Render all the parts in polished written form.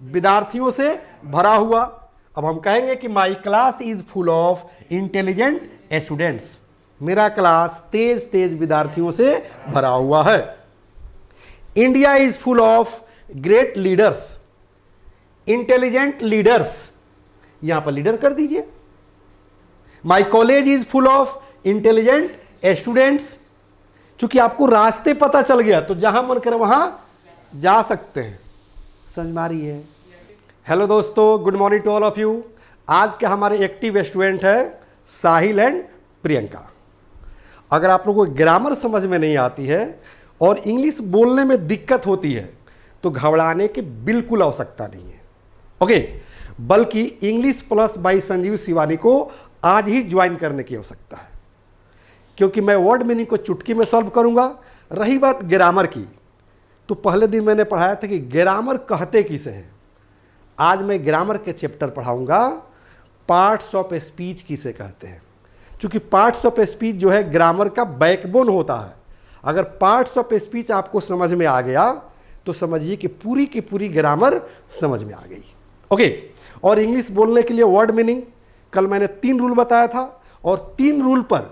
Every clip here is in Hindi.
विद्यार्थियों से भरा हुआ। अब हम कहेंगे कि माई class is full of intelligent students, मेरा क्लास तेज तेज विद्यार्थियों से भरा हुआ है। India is full of great leaders, intelligent leaders, यहां पर लीडर कर दीजिए। My college is full of intelligent students, चूंकि आपको रास्ते पता चल गया तो जहां मन करे वहां जा सकते हैं। समझ में आ रही है? हेलो दोस्तों, good morning to all of you. आज के हमारे एक्टिव स्टूडेंट है साहिल एंड प्रियंका। अगर आप लोगों को ग्रामर समझ में नहीं आती है और इंग्लिश बोलने में दिक्कत होती है तो घबराने की बिल्कुल आवश्यकता नहीं है, ओके। बल्कि English plus by Sanjeev Shivani को आज ही ज्वाइन करने की आवश्यकता है, क्योंकि मैं वर्ड मीनिंग को चुटकी में सॉल्व करूंगा। रही बात ग्रामर की, तो पहले दिन मैंने पढ़ाया था कि ग्रामर कहते किसे हैं। आज मैं ग्रामर के चैप्टर पढ़ाऊंगा, पार्ट्स ऑफ स्पीच किसे कहते हैं। क्योंकि पार्ट्स ऑफ स्पीच जो है ग्रामर का बैकबोन होता है। अगर पार्ट्स ऑफ स्पीच आपको समझ में आ गया तो समझिए कि पूरी की पूरी ग्रामर समझ में आ गई, ओके। और इंग्लिश बोलने के लिए वर्ड मीनिंग कल मैंने 3 रूल बताया था, और 3 रूल पर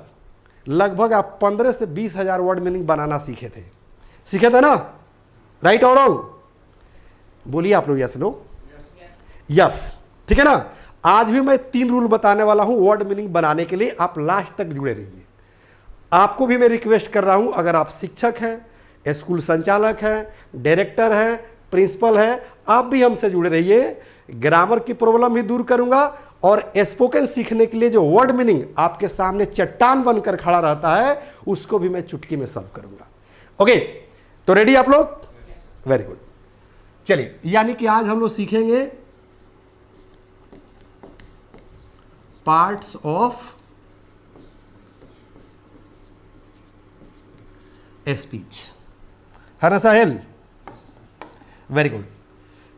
लगभग आप 15 से 20 हज़ार वर्ड मीनिंग बनाना सीखे थे ना? राइट और रॉन्ग? बोलिए आप लोग, यस नो? यस, ठीक है ना। आज भी मैं 3 रूल बताने वाला हूं वर्ड मीनिंग बनाने के लिए, आप लास्ट तक जुड़े रहिए। आपको भी मैं रिक्वेस्ट कर रहा हूं, अगर आप शिक्षक हैं, स्कूल संचालक हैं, डायरेक्टर हैं, प्रिंसिपल हैं, आप भी हमसे जुड़े रहिए। ग्रामर की प्रॉब्लम भी दूर करूंगा और स्पोकन सीखने के लिए जो वर्ड मीनिंग आपके सामने चट्टान बनकर खड़ा रहता है उसको भी मैं चुटकी में सॉल्व करूंगा, ओके। तो रेडी आप लोग? Very good. चलिए, यानी कि आज हम लोग सीखेंगे पार्ट्स ऑफ स्पीच, है ना साहिल? Very good.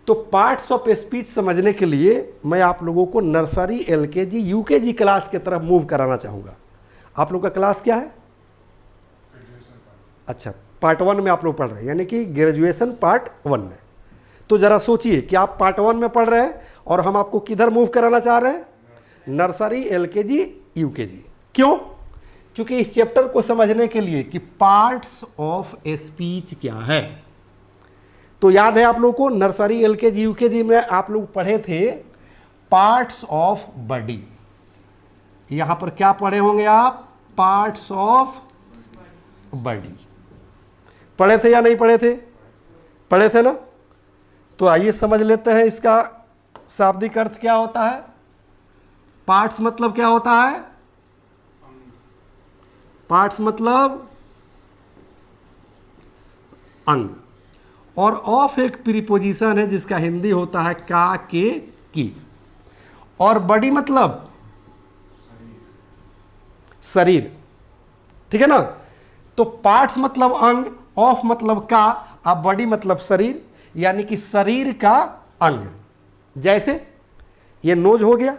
तो पार्ट्स ऑफ स्पीच समझने के लिए मैं आप लोगों को नर्सरी, एलकेजी, यूकेजी क्लास की तरफ मूव कराना चाहूंगा। आप लोग का क्लास क्या है? अच्छा, पार्ट 1 में आप लोग पढ़ रहे हैं, यानी कि ग्रेजुएशन पार्ट 1 में। तो जरा सोचिए कि आप पार्ट 1 में पढ़ रहे हैं और हम आपको किधर मूव कराना चाह रहे हैं? Nursery, LKG, UKG. क्यों? क्योंकि इस चैप्टर को समझने के लिए कि पार्ट्स ऑफ स्पीच क्या है। तो याद है आप लोगों को, नर्सरी, एलकेजी, यूकेजी में आप लोग पढ़े थे पार्ट्स ऑफ बॉडी। यहां पर क्या पढ़े होंगे आप? Parts of body. पढ़े थे या नहीं पढ़े थे? पढ़े थे ना? तो आइए समझ लेते हैं इसका शाब्दिक अर्थ क्या होता है। पार्ट्स मतलब क्या होता है? पार्ट्स मतलब अंग, और ऑफ एक प्रीपोजिशन है जिसका हिंदी होता है का, के, की। और बॉडी मतलब शरीर, ठीक है ना। तो पार्ट्स मतलब अंग, ऑफ मतलब का, अब बॉडी मतलब शरीर, यानी कि शरीर का अंग। जैसे ये नोज हो गया,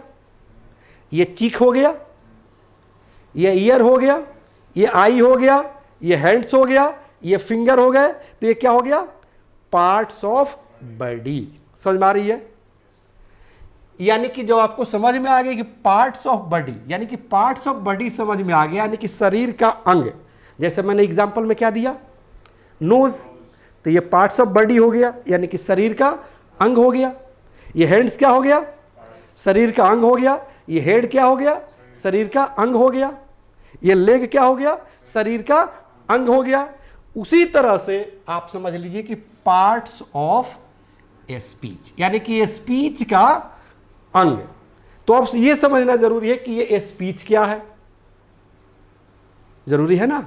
ये चीक हो गया, ये ईयर हो गया, ये आई हो गया, ये हैंड्स हो गया, ये फिंगर हो गए। तो ये क्या हो गया? Parts of body. समझ में आ रही है? यानी कि जो आपको समझ में आ गया कि पार्ट्स ऑफ बॉडी, यानी कि पार्ट्स ऑफ बॉडी समझ में आ गया, यानी कि शरीर का अंग। जैसे मैंने एग्जांपल में क्या दिया? नोज, तो ये पार्ट्स ऑफ बॉडी हो गया, यानी कि शरीर का अंग हो गया। ये हैंड्स क्या हो गया? शरीर का अंग हो गया। ये हेड क्या हो गया? शरीर का अंग हो गया। ये लेग क्या हो गया? शरीर का अंग हो गया। उसी तरह से आप समझ लीजिए कि पार्ट्स ऑफ स्पीच, यानी कि स्पीच का अंग। तो अब ये समझना जरूरी है कि ये स्पीच क्या है, जरूरी है ना।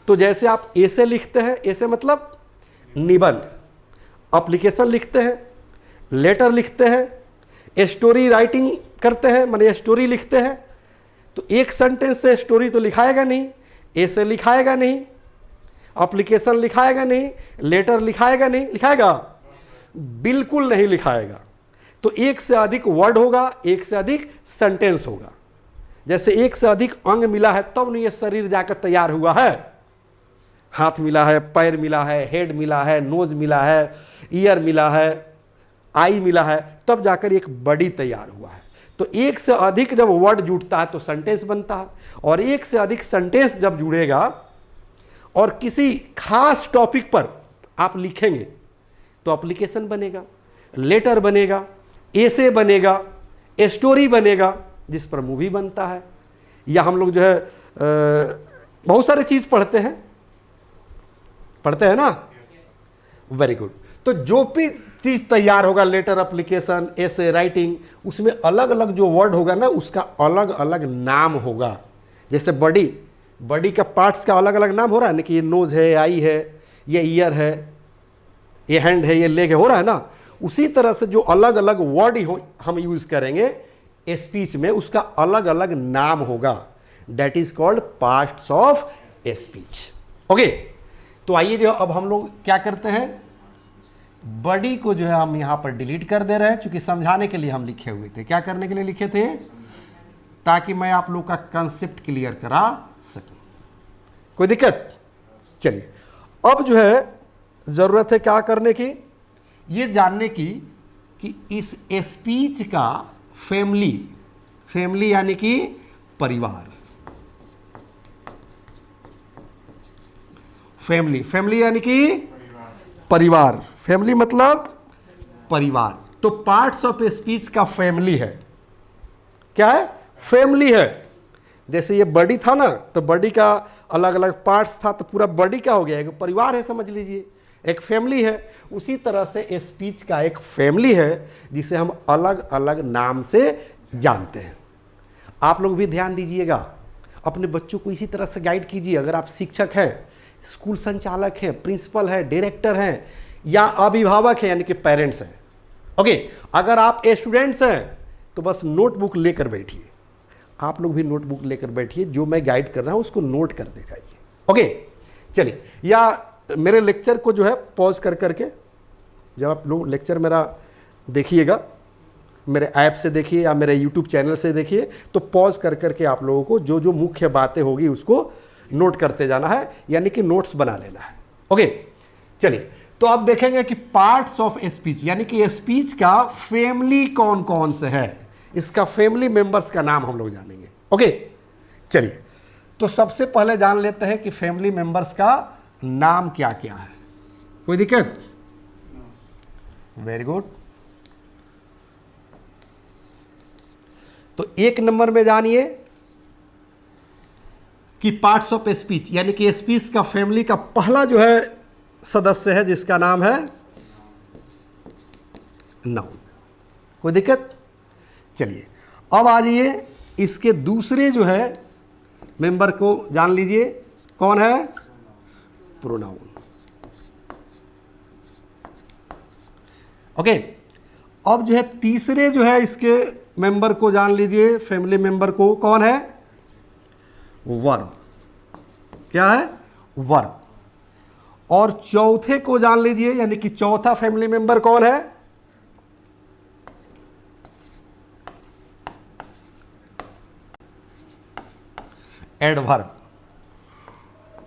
तो जैसे आप ऐसे लिखते हैं, ऐसे मतलब निबंध, एप्लीकेशन लिखते हैं, लेटर लिखते हैं, स्टोरी राइटिंग करते हैं, माने स्टोरी लिखते हैं, तो एक सेंटेंस से स्टोरी तो लिखाएगा नहीं, ऐसे लिखाएगा नहीं, एप्लीकेशन लिखाएगा नहीं, लेटर लिखाएगा नहीं, लिखाएगा? बिल्कुल नहीं लिखाएगा। तो एक से अधिक वर्ड होगा, एक से अधिक सेंटेंस होगा। जैसे एक से अधिक अंग मिला है तब नहीं ये शरीर जाकर तैयार हुआ है। हाथ मिला है, पैर मिला है, हेड मिला है, नोज मिला है, ईयर मिला है, आई मिला है, तब जाकर एक बॉडी तैयार हुआ है। तो एक से अधिक जब वर्ड जुड़ता है तो सेंटेंस बनता है, और एक से अधिक सेंटेंस जब जुड़ेगा और किसी खास टॉपिक पर आप लिखेंगे तो एप्लीकेशन बनेगा, लेटर बनेगा, एसे बनेगा, स्टोरी बनेगा, जिस पर मूवी बनता है। या हम लोग जो है बहुत सारे चीज़ पढ़ते हैं ना। Very good. तो जो भी चीज़ तैयार होगा, लेटर, एप्लीकेशन, एसे, राइटिंग, उसमें अलग अलग जो वर्ड होगा ना, उसका अलग अलग नाम होगा। जैसे बॉडी का पार्ट्स का अलग अलग नाम हो रहा है ना, कि ये नोज है, ये आई है, ये ईयर है, ये हैंड है, ये लेग है, हो रहा है ना। उसी तरह से जो अलग अलग वर्ड हम यूज करेंगे स्पीच में, उसका अलग अलग नाम होगा। That is called parts of speech. Okay, तो आइए जो अब हम लोग क्या करते हैं, बॉडी को जो है हम यहां पर डिलीट कर दे रहे हैं, क्योंकि समझाने के लिए हम लिखे हुए थे। क्या करने के लिए लिखे थे? ताकि मैं आप लोग का कंसेप्ट क्लियर करा सकूं। कोई दिक्कत? चलिए, अब जो है जरूरत है क्या करने की, ये जानने की कि इस स्पीच का फैमिली यानी कि परिवार, फैमिली यानी कि परिवार, फैमिली मतलब परिवार। तो पार्ट्स ऑफ स्पीच का फैमिली है। क्या है? फैमिली है। जैसे ये बॉडी था ना, तो बॉडी का अलग अलग पार्ट्स था, तो पूरा बॉडी क्या हो गया? एक परिवार है, समझ लीजिए, एक फैमिली है। उसी तरह से स्पीच का एक फैमिली है, जिसे हम अलग अलग नाम से जानते हैं। आप लोग भी ध्यान दीजिएगा, अपने बच्चों को इसी तरह से गाइड कीजिए। अगर आप शिक्षक हैं, स्कूल संचालक हैं, प्रिंसिपल हैं, डायरेक्टर हैं, या अभिभावक हैं यानी कि पेरेंट्स हैं। ओके, अगर आप स्टूडेंट्स हैं तो बस नोटबुक लेकर बैठिए। आप लोग भी नोटबुक लेकर बैठिए, जो मैं गाइड कर रहा हूं उसको नोट करते जाइए। ओके, चलिए, या मेरे लेक्चर को जो है पॉज कर करके, जब आप लोग लेक्चर मेरा देखिएगा, मेरे ऐप से देखिए या मेरे यूट्यूब चैनल से देखिए, तो पॉज कर करके आप लोगों को जो जो मुख्य बातें होगी उसको नोट करते जाना है, यानी कि नोट्स बना लेना है। ओके, चलिए, तो आप देखेंगे कि पार्ट्स ऑफ स्पीच यानी कि स्पीच का फैमिली कौन कौन से है, इसका फैमिली मेंबर्स का नाम हम लोग जानेंगे। ओके, चलिए, तो सबसे पहले जान लेते हैं कि फैमिली मेंबर्स का नाम क्या क्या है। कोई दिक्कत? Very good. तो एक नंबर में जानिए कि पार्ट्स ऑफ स्पीच यानी कि स्पीच का फैमिली का पहला जो है सदस्य है, जिसका नाम है नाउन। कोई दिक्कत? चलिए, अब आ जाइए इसके दूसरे जो है मेंबर को जान लीजिए, कौन है? प्रोनाउन। ओके, अब जो है तीसरे जो है इसके मेंबर को जान लीजिए, फैमिली मेंबर को, कौन है? वर्ब। क्या है? वर्ब। और चौथे को जान लीजिए, यानी कि चौथा फैमिली मेंबर कौन है? एडवर्ब।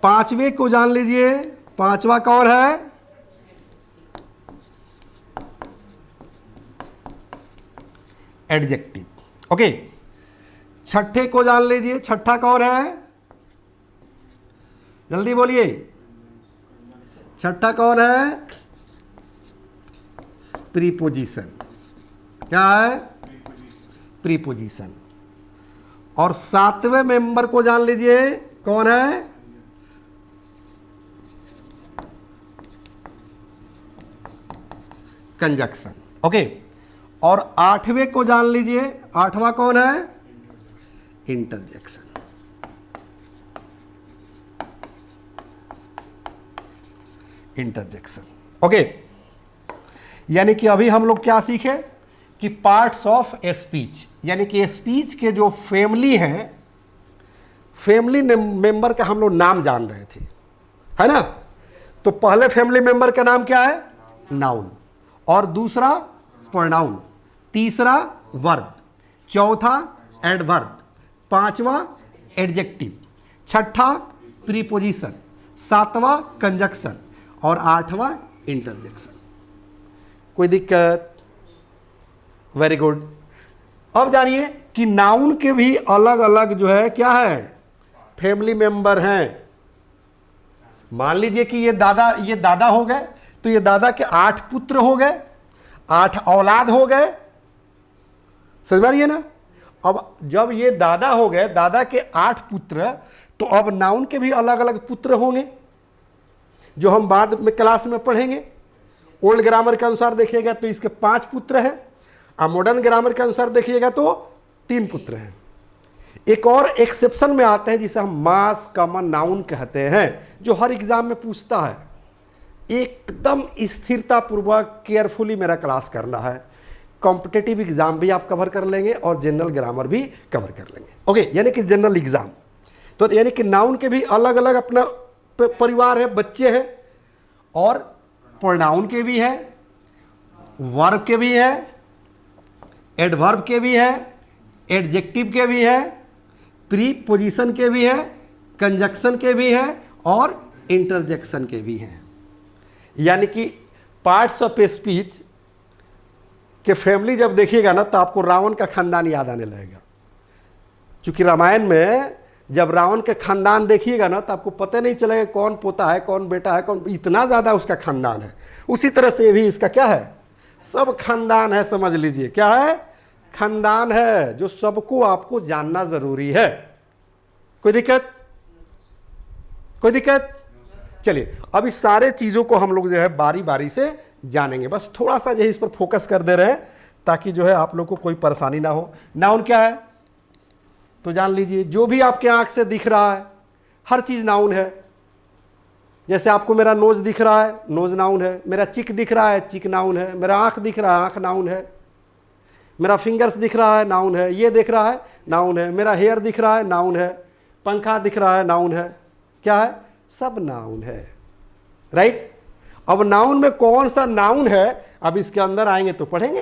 पांचवे को जान लीजिए, पांचवा कौन है? एडजेक्टिव। ओके, छठे को जान लीजिए, छठा कौन है? जल्दी बोलिए, छठा कौन है? प्रीपोजिशन। क्या है? प्रीपोजिशन। और सातवें मेंबर को जान लीजिए, कौन है? कंजक्शन। ओके, और आठवें को जान लीजिए, आठवां कौन है? इंटरजेक्शन। इंटरजेक्शन। ओके, यानी कि अभी हम लोग क्या सीखे कि पार्ट्स ऑफ स्पीच यानी कि स्पीच के जो फैमिली हैं, फैमिली मेंबर का हम लोग नाम जान रहे थे, है ना। तो पहले फैमिली मेंबर का नाम क्या है? नाउन। और दूसरा प्रोनाउन, तीसरा वर्ब, चौथा एडवर्ब, पांचवा एडजेक्टिव, छठा प्रीपोजिशन, सातवां कंजक्शन और आठवां इंटरजेक्शन। कोई दिक्कत? Very good. अब जानिए कि नाउन के भी अलग अलग जो है क्या है, फैमिली मेंबर हैं। मान लीजिए कि ये दादा हो गए, तो ये दादा के 8 पुत्र हो गए, 8 औलाद हो गए, समझ में आ रही है ना। अब जब ये दादा हो गए, दादा के 8 पुत्र, तो अब नाउन के भी अलग अलग पुत्र होंगे, जो हम बाद में क्लास में पढ़ेंगे। ओल्ड ग्रामर के अनुसार देखिएगा तो इसके 5 पुत्र हैं, और मॉडर्न ग्रामर के अनुसार देखिएगा तो 3 पुत्र हैं। एक और एक्सेप्शन में आते हैं जिसे हम मास कॉमन नाउन कहते हैं, जो हर एग्जाम में पूछता है। एकदम स्थिरता पूर्वक केयरफुली मेरा क्लास करना है। कॉम्पिटिटिव एग्जाम भी आप कवर कर लेंगे और जनरल ग्रामर भी कवर कर लेंगे। ओके, यानी कि जनरल एग्जाम, तो यानी कि नाउन के भी अलग अलग अपना परिवार है, बच्चे हैं, और प्रोनाउन के भी है, वर्ब के भी है, एडवर्ब के भी है, एडजेक्टिव के भी है, प्रीपोजिशन के भी है, कंजक्शन के भी है, और इंटरजेक्शन के भी हैं। यानी कि पार्ट्स ऑफ स्पीच के फैमिली जब देखिएगा ना, तो आपको रावण का खानदान याद आने लगेगा। क्योंकि रामायण में जब रावण के खानदान देखिएगा ना, तो आपको पता नहीं चलेगा कौन पोता है, कौन बेटा है, कौन, इतना ज़्यादा उसका खानदान है। उसी तरह से भी इसका क्या है, सब खानदान है, समझ लीजिए क्या है, खानदान है, जो सबको आपको जानना जरूरी है। कोई दिक्कत, कोई दिक्कत? चलिए, अब इस सारे चीज़ों को हम लोग जो है बारी बारी से जानेंगे। बस थोड़ा सा जो है इस पर फोकस कर दे रहे हैं, ताकि जो है आप लोग को कोई परेशानी ना हो। नाउन क्या है तो जान लीजिए, जो भी आपके आंख से दिख रहा है हर चीज़ नाउन है। जैसे आपको मेरा नोज दिख रहा है, नोज नाउन है। मेरा चिक दिख रहा है, चिक नाउन है। मेरा आंख दिख रहा है, आंख नाउन है। मेरा फिंगर्स दिख रहा है, नाउन है। ये दिख रहा है, नाउन है। मेरा हेयर दिख रहा है, नाउन है। पंखा दिख रहा है, नाउन है। क्या है, सब नाउन है, राइट। अब नाउन में कौन सा नाउन है, अब इसके अंदर आएंगे तो पढ़ेंगे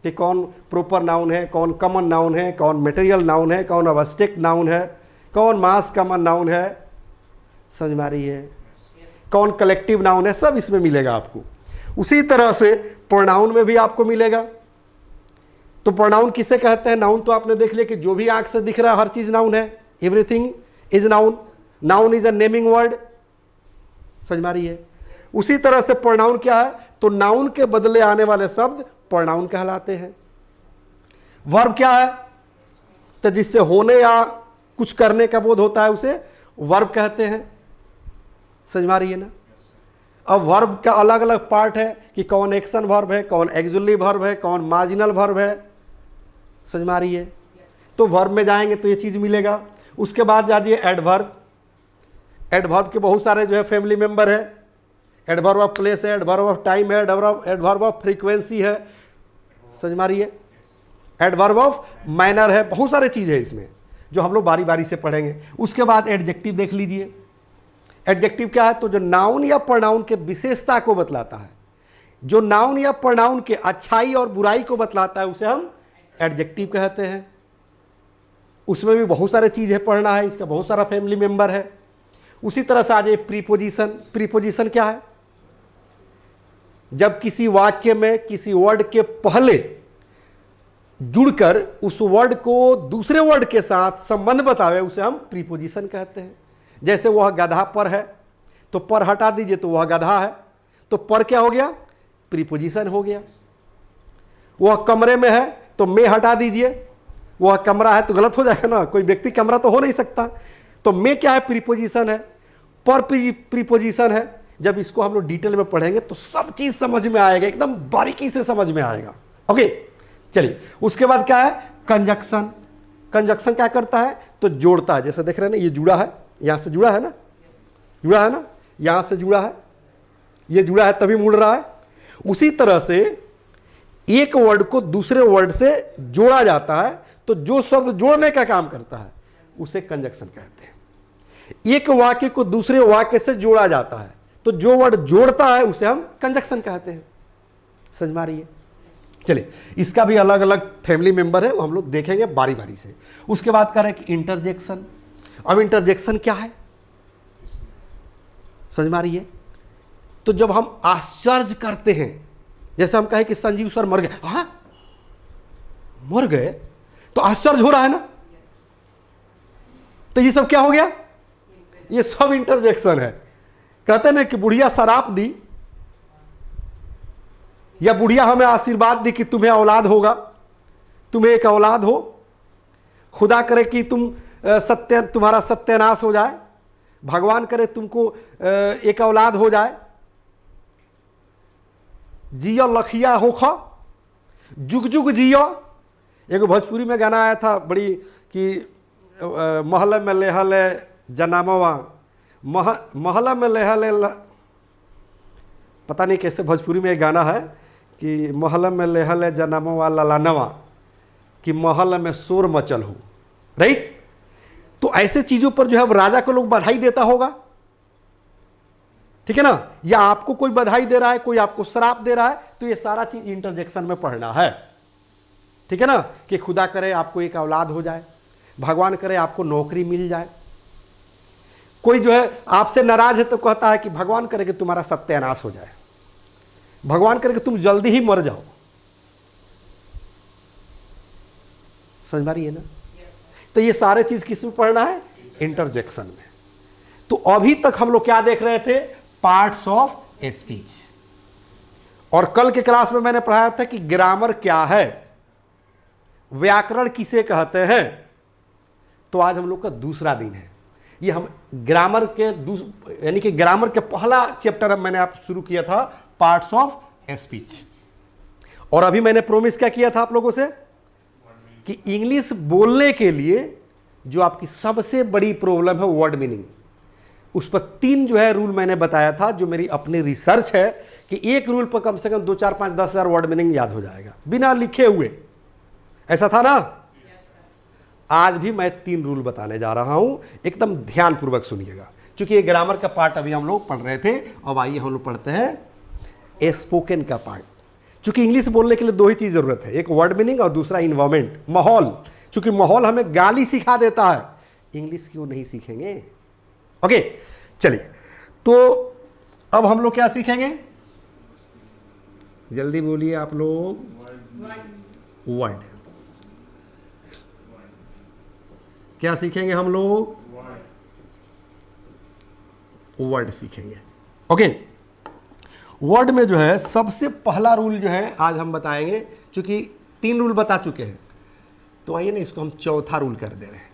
कि कौन प्रोपर नाउन है, कौन कॉमन नाउन है, कौन मटेरियल नाउन है, कौन अब्स्ट्रैक्ट नाउन है, कौन मास कॉमन नाउन है, समझ में आ रही है, कौन कलेक्टिव नाउन है, सब इसमें मिलेगा आपको। उसी तरह से प्रोनाउन में भी आपको मिलेगा। तो प्रोनाउन किसे कहते हैं, नाउन तो आपने देख लिया कि जो भी आंख से दिख रहा है हर चीज नाउन है, everything is noun. Noun is a naming word, समझ में आ रही है। उसी तरह से प्रोनाउन क्या है, तो नाउन के बदले आने वाले शब्द प्रोनाउन कहलाते हैं। वर्ब क्या है, तो जिससे होने या कुछ करने का बोध होता है उसे वर्ब कहते हैं, समझ में आ रही है ना। अब वर्ब का अलग अलग पार्ट है कि कौन एक्शन वर्ब है, कौन एक्सुअली वर्ब है, कौन मार्जिनल वर्ब है, समझ में आ रही है। तो वर्ब में जाएंगे तो ये चीज़ मिलेगा। उसके बाद जाइए एडवर्ब। एडवर्ब के बहुत सारे जो है फैमिली मेंबर है। एडवर्ब ऑफ प्लेस है, एडवर्ब ऑफ टाइम है, एडवर्ब ऑफ फ्रीक्वेंसी है, समझ में आ रही है। एडवर्ब ऑफ मैनर है, बहुत सारे चीज़ है इसमें जो हम लोग बारी बारी से पढ़ेंगे। उसके बाद एडजेक्टिव देख लीजिए। एडजेक्टिव क्या है, तो जो नाउन या प्रोनाउन के विशेषता को बतलाता है, जो नाउन या प्रोनाउन के अच्छाई और बुराई को बतलाता है, उसे हम एडजेक्टिव कहते हैं। उसमें भी बहुत सारे चीज़ है पढ़ना है, इसका बहुत सारा फैमिली मेंबर है। उसी तरह से आ जाए प्रीपोजिशन। प्रीपोजिशन क्या है, जब किसी वाक्य में किसी वर्ड के पहले जुड़कर उस वर्ड को दूसरे वर्ड के साथ संबंध बतावे, उसे हम प्रीपोजिशन कहते हैं। जैसे वह गधा पर है, तो पर हटा दीजिए तो वह गधा है, तो पर क्या हो गया, प्रीपोजिशन हो गया। वह कमरे में है, तो में हटा दीजिए, वह कमरा है, तो गलत हो जाएगा ना, कोई व्यक्ति कमरा तो हो नहीं सकता। तो में क्या है, प्रीपोजिशन है। पर प्रीपोजिशन है। जब इसको हम लोग डिटेल में पढ़ेंगे तो सब चीज समझ में आएगा, एकदम बारीकी से समझ में आएगा। ओके, चलिए। उसके बाद क्या है, कंजक्शन। कंजक्शन क्या करता है, तो जोड़ता है। जैसे देख रहे हैं ना, ये जुड़ा है, यहां से जुड़ा है ना, जुड़ा है ना, यहां से जुड़ा है, ये जुड़ा है तभी मुड़ रहा है। उसी तरह से एक वर्ड को दूसरे वर्ड से जोड़ा जाता है, तो जो शब्द जोड़ने का काम करता है उसे कंजक्शन कहते हैं। एक वाक्य को दूसरे वाक्य से जोड़ा जाता है, तो जो वर्ड जोड़ता है उसे हम कंजक्शन कहते हैं, समझ में आ रही है। चलिए, इसका भी अलग अलग फैमिली मेंबर है, वो हम लोग देखेंगे बारी बारी से। उसके बाद करें कि इंटरजेक्शन। अब इंटरजेक्शन क्या है, समझ में आ रही है। तो जब हम आश्चर्य करते हैं, जैसे हम कहें कि संजीव सर मर गए, हाँ मर गए, तो आश्चर्य हो रहा है ना। तो ये सब क्या हो गया, ये सब इंटरजेक्शन है। कहते ना कि बुढ़िया शराप दी या बुढ़िया हमें आशीर्वाद दी कि तुम्हें औलाद होगा, तुम्हें एक औलाद हो, खुदा करे कि तुम्हारा सत्यानाश हो जाए, भगवान करे तुमको एक औलाद हो जाए, जियो लखिया होखा, जुग जुग जियो। एक भोजपुरी में गाना आया था बड़ी कि महल में लेहल जनामवा, महल में लेहल, पता नहीं कैसे भोजपुरी में एक गाना है कि महल में लेहल जनामवा ललानवा, कि महल में शोर मचल हो, राइट। तो ऐसे चीजों पर जो है राजा को लोग बधाई देता होगा, ठीक है ना, या आपको कोई बधाई दे रहा है, कोई आपको श्राप दे रहा है, तो ये सारा चीज इंटरजेक्शन में पढ़ना है, ठीक है ना। कि खुदा करे आपको एक औलाद हो जाए, भगवान करे आपको नौकरी मिल जाए। कोई जो है आपसे नाराज है तो कहता है कि भगवान करे कि तुम्हारा सत्यानाश हो जाए, भगवान करे कि तुम जल्दी ही मर जाओ। समझ पा रही है ना। तो ये सारे चीज किस में पढ़ना है, इंटरजेक्शन में। तो अभी तक हम लोग क्या देख रहे थे, पार्ट्स ऑफ स्पीच। और कल के क्लास में मैंने पढ़ाया था कि ग्रामर क्या है, व्याकरण किसे कहते हैं। तो आज हम लोग का दूसरा दिन है। ये हम ग्रामर के यानी कि ग्रामर के पहला चैप्टर मैंने आप शुरू किया था, पार्ट्स ऑफ स्पीच। और अभी मैंने प्रोमिस क्या किया था आप लोगों से कि इंग्लिश बोलने के लिए जो आपकी सबसे बड़ी प्रॉब्लम है वर्ड मीनिंग, उस पर 3 जो है रूल मैंने बताया था, जो मेरी अपनी रिसर्च है कि एक रूल पर कम से कम 2, 4, 5, 10 हज़ार वर्ड मीनिंग याद हो जाएगा बिना लिखे हुए। ऐसा था ना। आज भी मैं 3 रूल बताने जा रहा हूं, एकदम ध्यानपूर्वक सुनिएगा, क्योंकि ये ग्रामर का पार्ट अभी हम लोग पढ़ रहे थे। अब आइए हम लोग पढ़ते हैं स्पोकन का पार्ट। क्योंकि इंग्लिश बोलने के लिए 2 ही चीज़ ज़रूरत है, एक वर्ड मीनिंग और दूसरा इन्वायरमेंट, माहौल। क्योंकि माहौल हमें गाली सिखा देता है, इंग्लिश क्यों नहीं सीखेंगे। ओके चलिए, तो अब हम लोग क्या सीखेंगे, जल्दी बोलिए आप लोग। वर्ड क्या सीखेंगे हम लोग, वर्ड सीखेंगे। ओके, वर्ड में जो है सबसे पहला रूल जो है आज हम बताएंगे, क्योंकि 3 रूल बता चुके हैं, तो आइए ना इसको हम चौथा रूल कर दे रहे हैं,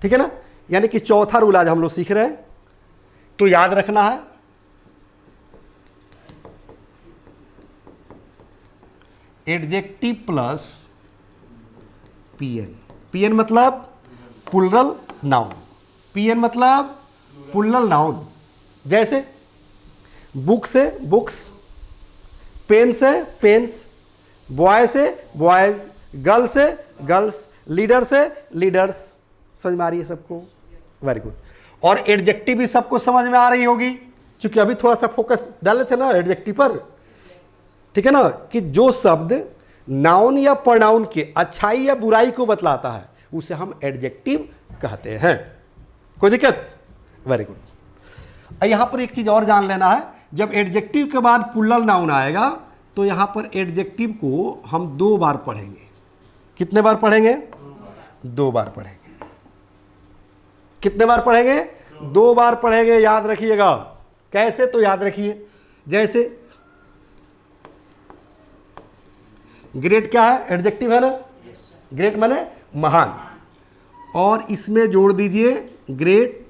ठीक है ना। यानी कि चौथा रूल आज हम लोग सीख रहे हैं। तो याद रखना है, एडजेक्टिव प्लस पीएन। पीएन मतलब प्लुरल नाउन, पीएन मतलब प्लुरल नाउन। जैसे बुक से बुक्स, पेन से पेन्स, बॉय से बॉयज, गर्ल से गर्ल्स, लीडर से लीडर्स। समझ में आ रही है सबको, वेरी गुड। और एडजेक्टिव भी सबको समझ में आ रही होगी, क्योंकि अभी थोड़ा सा फोकस डाले थे ना एडजेक्टिव पर, ठीक है ना। कि जो शब्द नाउन या प्रोनाउन के अच्छाई या बुराई को बतलाता है उसे हम एडजेक्टिव कहते हैं। कोई दिक्कत, वेरी गुड। यहां पर एक चीज और जान लेना है, जब एडजेक्टिव के बाद प्लुरल नाउन आएगा तो यहां पर एडजेक्टिव को हम 2 बार पढ़ेंगे। कितने बार पढ़ेंगे, 2 बार पढ़ेंगे। कितने बार पढ़ेंगे, 2 बार पढ़ेंगे, याद रखिएगा। कैसे, तो याद रखिए, जैसे ग्रेट क्या है, एडजेक्टिव है ना, ग्रेट माने महान, और इसमें जोड़ दीजिए ग्रेट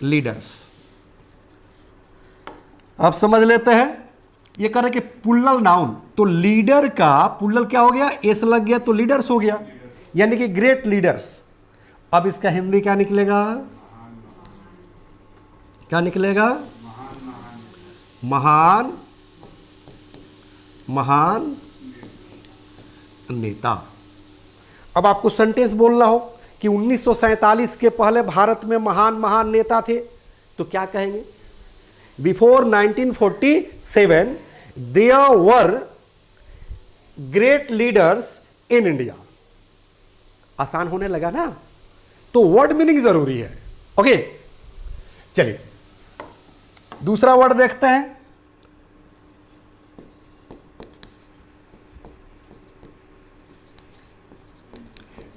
लीडर्स। अब समझ लेते हैं, ये कह रहे कि प्लुरल नाउन, तो लीडर का प्लुरल क्या हो गया, एस लग गया तो लीडर्स हो गया, यानी कि ग्रेट लीडर्स। अब इसका हिंदी क्या निकलेगा, क्या निकलेगा, महान महान नेता। अब आपको सेंटेंस बोलना हो कि 1947 के पहले भारत में महान महान नेता थे, तो क्या कहेंगे, before 1947 there were great leaders in India. आसान होने लगा ना, तो वर्ड मीनिंग जरूरी है। ओके चलिए दूसरा वर्ड देखते हैं,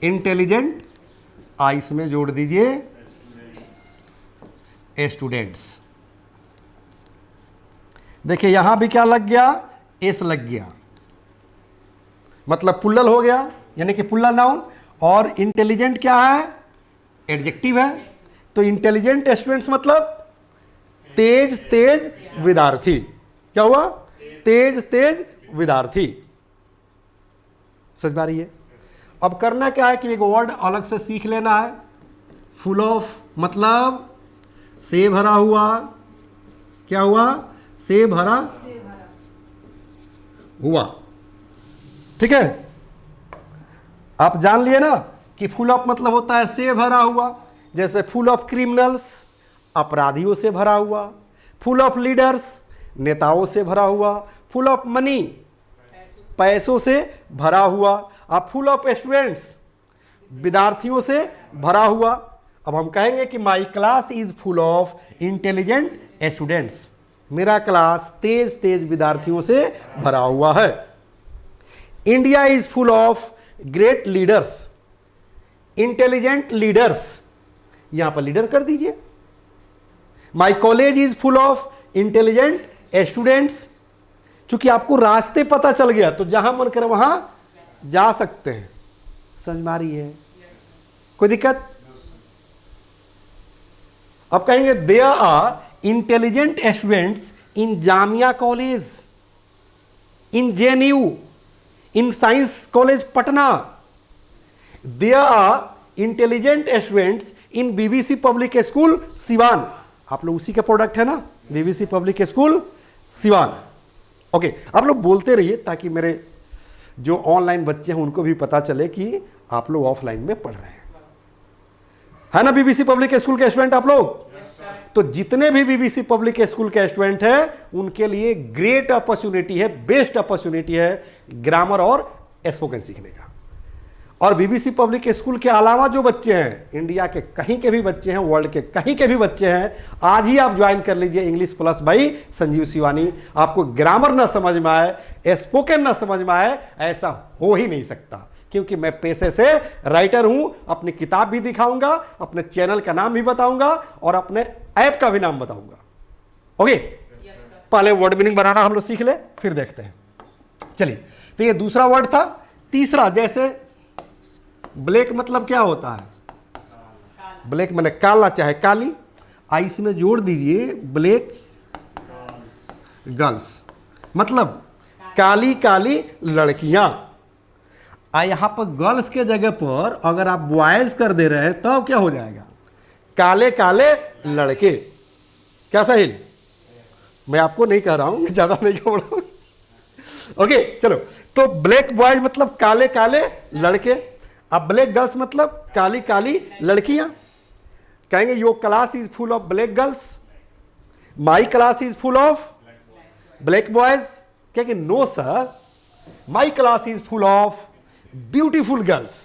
इंटेलिजेंट, इसमें जोड़ दीजिए स्टूडेंट्स। देखिए यहां भी क्या लग गया, एस लग गया, मतलब पुल्लल हो गया, यानी कि पुल्लल नाउन। और इंटेलिजेंट क्या है, एडजेक्टिव है। तो इंटेलिजेंट स्टूडेंट्स मतलब तेज तेज विद्यार्थी। क्या हुआ, तेज तेज विद्यार्थी। समझ पा रही है। अब करना क्या है कि एक वर्ड अलग से सीख लेना है। फुल ऑफ मतलब से भरा हुआ। क्या हुआ, से भरा हुआ। ठीक है, आप जान लिए ना कि फुल ऑफ मतलब होता है से भरा हुआ। जैसे फुल ऑफ क्रिमिनल्स, अपराधियों से भरा हुआ। फुल ऑफ लीडर्स, नेताओं से भरा हुआ। फुल ऑफ मनी, पैसों से भरा हुआ। अब फुल ऑफ स्टूडेंट्स, विद्यार्थियों से भरा हुआ। अब हम कहेंगे कि माई class is full of intelligent students. मेरा क्लास तेज तेज विद्यार्थियों से भरा हुआ है। India is full of great leaders, intelligent leaders, यहां पर लीडर कर दीजिए। My college is full of intelligent students. चूंकि आपको रास्ते पता चल गया तो जहां मन करे वहां जा सकते हैं। समझ में आ रही है, कोई दिक्कत? अब कहेंगे there are intelligent students in Jamia college, in JNU, in science college Patna. There are intelligent students in BBC public school Siwan. आप लोग उसी के प्रोडक्ट है ना, BBC public school Siwan. Okay, आप लोग बोलते रहिए ताकि मेरे जो ऑनलाइन बच्चे हैं उनको भी पता चले कि आप लोग ऑफलाइन में पढ़ रहे हैं, है ना। बीबीसी पब्लिक स्कूल के स्टूडेंट आप लोग, तो जितने भी बीबीसी पब्लिक स्कूल के स्टूडेंट हैं उनके लिए ग्रेट अपॉर्चुनिटी है, बेस्ट अपॉर्चुनिटी है ग्रामर और स्पोकन सीखने का। और बीबीसी पब्लिक स्कूल के अलावा जो बच्चे हैं, इंडिया के कहीं के भी बच्चे हैं, वर्ल्ड के कहीं के भी बच्चे हैं, आज ही आप ज्वाइन कर लीजिए English plus by Sanjeev Shivani. आपको ग्रामर ना समझ में आए, स्पोकन ना समझ में आए, ऐसा हो ही नहीं सकता। क्योंकि मैं पेशे से राइटर हूं, अपनी किताब भी दिखाऊंगा, अपने चैनल का नाम भी बताऊंगा और अपने ऐप का भी नाम बताऊंगा। ओके, पहले वर्ड मीनिंग बनाना हम लोग सीख ले, फिर देखते हैं। चलिए, तो ये दूसरा वर्ड था। तीसरा, जैसे ब्लैक मतलब क्या होता है, ब्लैक मैंने काला चाहे काली, आइस में जोड़ दीजिए ब्लैक गर्ल्स, मतलब काली काली लड़कियां। यहां पर गर्ल्स के जगह पर अगर आप बॉयज कर दे रहे हैं तब तो क्या हो जाएगा, काले काले लड़के। क्या सही? मैं आपको नहीं कह रहा हूं, ज्यादा नहीं कह रहा हूं। ओके, चलो, तो ब्लैक बॉयज मतलब काले काले लड़के। अब ब्लैक गर्ल्स मतलब काली काली लड़कियां। कहेंगे your class is full of black girls, my class is full of black boys. कहेंगे no sir, my class is full of beautiful girls.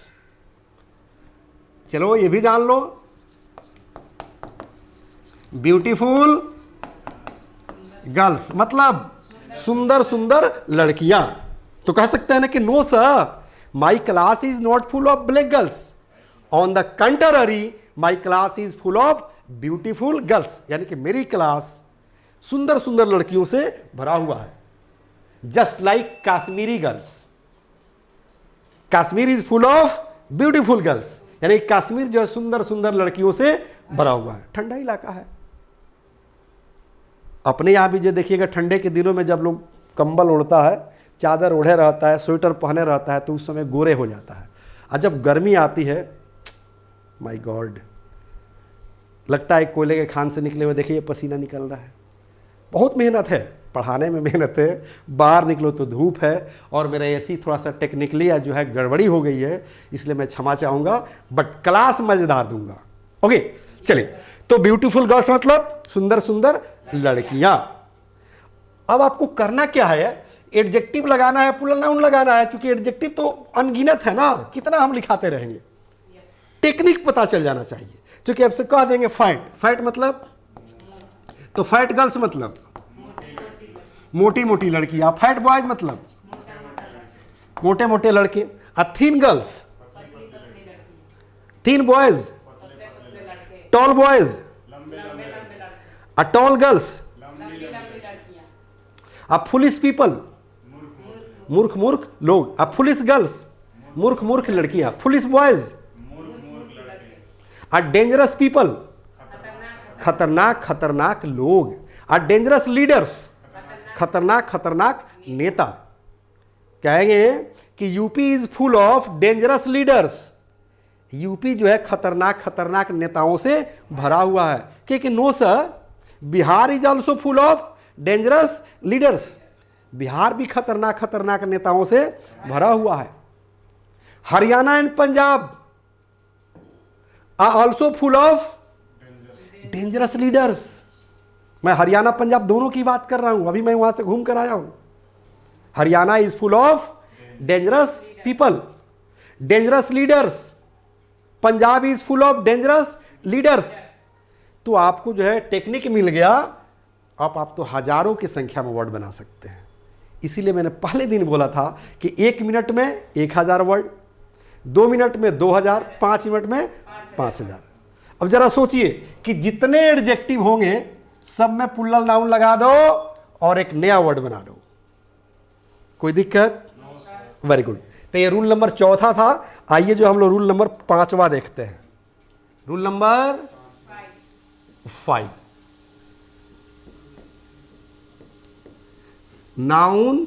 चलो ये भी जान लो, ब्यूटीफुल गर्ल्स मतलब सुंदर सुंदर लड़कियां। तो कह सकते हैं ना कि no sir, my class is not full of black girls, on the contrary my class is full of beautiful girls. यानी कि मेरी क्लास सुंदर सुंदर लड़कियों से भरा हुआ है, just like Kashmiri girls. Kashmir is full of beautiful girls, यानी कश्मीर जो है सुंदर सुंदर लड़कियों से भरा हुआ है। ठंडा इलाका है। अपने यहां भी जो देखिएगा, ठंडे के दिनों में जब लोग कंबल ओढ़ता है, चादर ओढ़े रहता है, स्वेटर पहने रहता है, तो उस समय गोरे हो जाता है। और जब गर्मी आती है, माय गॉड, लगता है कोयले के खान से निकले हुए देखिए पसीना निकल रहा है। बहुत मेहनत है, पढ़ाने में मेहनत है, बाहर निकलो तो धूप है। और मेरा एसी थोड़ा सा टेक्निकली जो है गड़बड़ी हो गई है, इसलिए मैं क्षमा चाहूँगा, बट क्लास मज़ेदार दूंगा। ओके, चलिए, तो ब्यूटीफुल गर्ल्स मतलब सुंदर सुंदर लड़कियां। अब आपको करना क्या है, एडजेक्टिव लगाना है, प्लूरल नाउन लगाना है। क्योंकि एडजेक्टिव तो अनगिनत है ना, कितना हम लिखाते रहेंगे। टेक्निक पता चल जाना चाहिए। क्योंकि आपसे कह देंगे फाइट, फाइट मतलब, तो फैट गर्ल्स मतलब मोटी मोटी लड़कियां, फैट बॉयज मतलब मोटे मोटे लड़के। Thin girls 3 boys, tall boys, a tall girls, a foolish people, मूर्ख मूर्ख लोग, अ फुलिश गर्ल्स, मूर्ख मूर्ख लड़कियां, foolish boys, a dangerous people, खतरनाक खतरनाक लोग, अ डेंजरस लीडर्स, खतरनाक खतरनाक नेता। कहेंगे कि UP is full of dangerous leaders, UP जो है खतरनाक खतरनाक नेताओं से भरा हुआ है। क्योंकि no sir, Bihar is also full of dangerous leaders, Bihar भी खतरनाक खतरनाक नेताओं से भरा हुआ है। Haryana and Punjab are also full of dangerous leaders. मैं हरियाणा पंजाब दोनों की बात कर रहा हूं, अभी मैं वहां से घूम कर आया हूं। Haryana is full of dangerous people, dangerous leaders, Punjab is full of dangerous leaders. तो आपको जो है टेक्निक मिल गया, अब आप तो हजारों की संख्या में वर्ड बना सकते हैं। इसीलिए मैंने पहले दिन बोला था कि 1 मिनट में 1000 वर्ड, 2 मिनट में 2000, 5 मिनट में 5000। अब जरा सोचिए कि जितने एडजेक्टिव होंगे सब में प्लूरल नाउन लगा दो और एक नया वर्ड बना दो। कोई दिक्कत? Very good. तो ये रूल नंबर 4 था। आइए जो हम लोग रूल नंबर 5वां देखते हैं। Rule number 5, noun